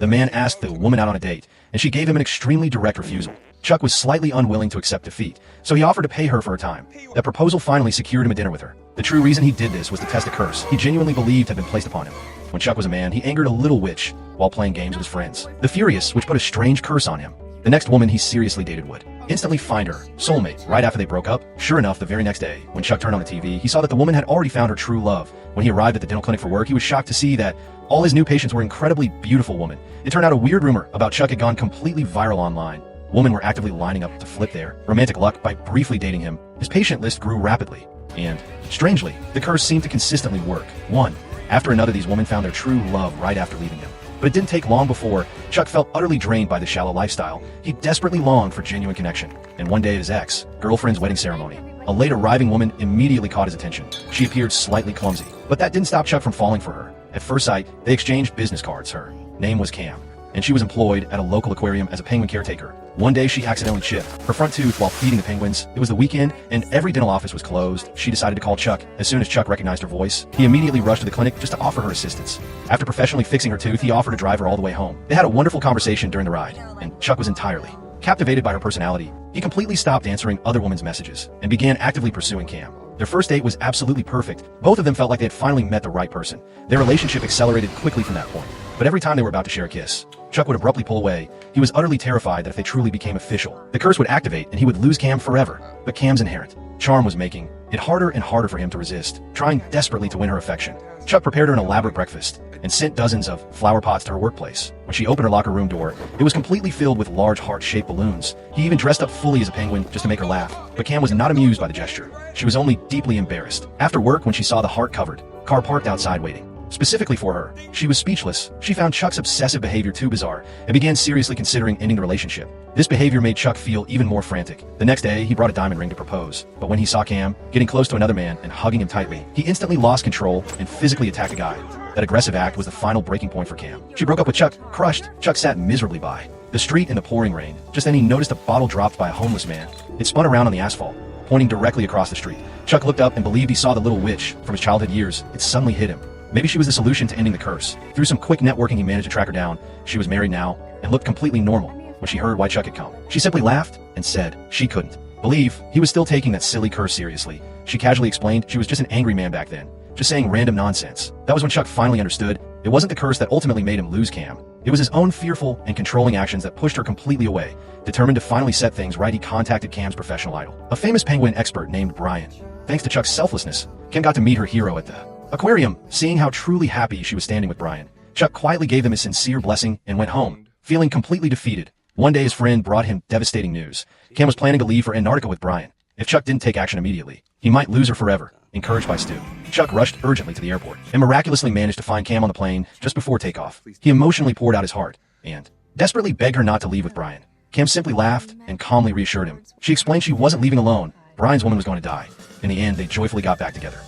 The man asked the woman out on a date, and she gave him an extremely direct refusal. Chuck was slightly unwilling to accept defeat, so he offered to pay her for her time. That proposal finally secured him a dinner with her. The true reason he did this was to test a curse he genuinely believed had been placed upon him. When Chuck was a man, he angered a little witch while playing games with his friends. The Furious, which put a strange curse on him. The next woman he seriously dated would instantly find her soulmate right after they broke up. Sure enough, the very next day, when Chuck turned on the TV, he saw that the woman had already found her true love. When he arrived at the dental clinic for work, he was shocked to see that all his new patients were incredibly beautiful women. It turned out a weird rumor about Chuck had gone completely viral online. Women were actively lining up to flip their romantic luck by briefly dating him. His patient list grew rapidly, and, strangely, the curse seemed to consistently work. One after another, these women found their true love right after leaving him. But it didn't take long before Chuck felt utterly drained by the shallow lifestyle. He desperately longed for genuine connection. And one day at his ex-girlfriend's wedding ceremony, a late arriving woman immediately caught his attention. She appeared slightly clumsy, but that didn't stop Chuck from falling for her. At first sight, they exchanged business cards. Her name was Cam, and she was employed at a local aquarium as a penguin caretaker. One day she accidentally chipped her front tooth while feeding the penguins. It was the weekend and every dental office was closed. She decided to call Chuck. As soon as Chuck recognized her voice, he immediately rushed to the clinic just to offer her assistance. After professionally fixing her tooth, he offered to drive her all the way home. They had a wonderful conversation during the ride, and Chuck was entirely captivated by her personality. He completely stopped answering other women's messages and began actively pursuing Cam. Their first date was absolutely perfect. Both of them felt like they had finally met the right person. Their relationship accelerated quickly from that point. But every time they were about to share a kiss, Chuck would abruptly pull away. He was utterly terrified that if they truly became official, the curse would activate and he would lose Cam forever. But Cam's inherent charm was making it harder and harder for him to resist, trying desperately to win her affection. Chuck prepared her an elaborate breakfast and sent dozens of flower pots to her workplace. When she opened her locker room door, it was completely filled with large heart-shaped balloons. He even dressed up fully as a penguin just to make her laugh. But Cam was not amused by the gesture. She was only deeply embarrassed. After work, when she saw the heart-covered car parked outside waiting specifically for her, she was speechless. She found Chuck's obsessive behavior too bizarre and began seriously considering ending the relationship. This behavior made Chuck feel even more frantic. The next day, he brought a diamond ring to propose. But when he saw Cam getting close to another man and hugging him tightly, he instantly lost control and physically attacked the guy. That aggressive act was the final breaking point for Cam. She broke up with Chuck, crushed. Chuck sat miserably by the street in the pouring rain. Just then he noticed a bottle dropped by a homeless man. It spun around on the asphalt, pointing directly across the street. Chuck looked up and believed he saw the little witch from his childhood years. It suddenly hit him. Maybe she was the solution to ending the curse. Through some quick networking, he managed to track her down. She was married now and looked completely normal. When she heard why Chuck had come, she simply laughed and said she couldn't believe he was still taking that silly curse seriously. She casually explained she was just an angry man back then, just saying random nonsense. That was when Chuck finally understood. It wasn't the curse that ultimately made him lose Cam. It was his own fearful and controlling actions that pushed her completely away. Determined to finally set things right, he contacted Cam's professional idol, a famous penguin expert named Brian. Thanks to Chuck's selflessness, Cam got to meet her hero at the aquarium. Seeing how truly happy she was standing with Brian, Chuck quietly gave them a sincere blessing and went home, feeling completely defeated. One day his friend brought him devastating news. Cam was planning to leave for Antarctica with Brian. If Chuck didn't take action immediately, he might lose her forever. Encouraged by Stu, Chuck rushed urgently to the airport and miraculously managed to find Cam on the plane just before takeoff. He emotionally poured out his heart and desperately begged her not to leave with Brian. Cam simply laughed and calmly reassured him. She explained she wasn't leaving alone. Brian's woman was going to die. In the end, they joyfully got back together.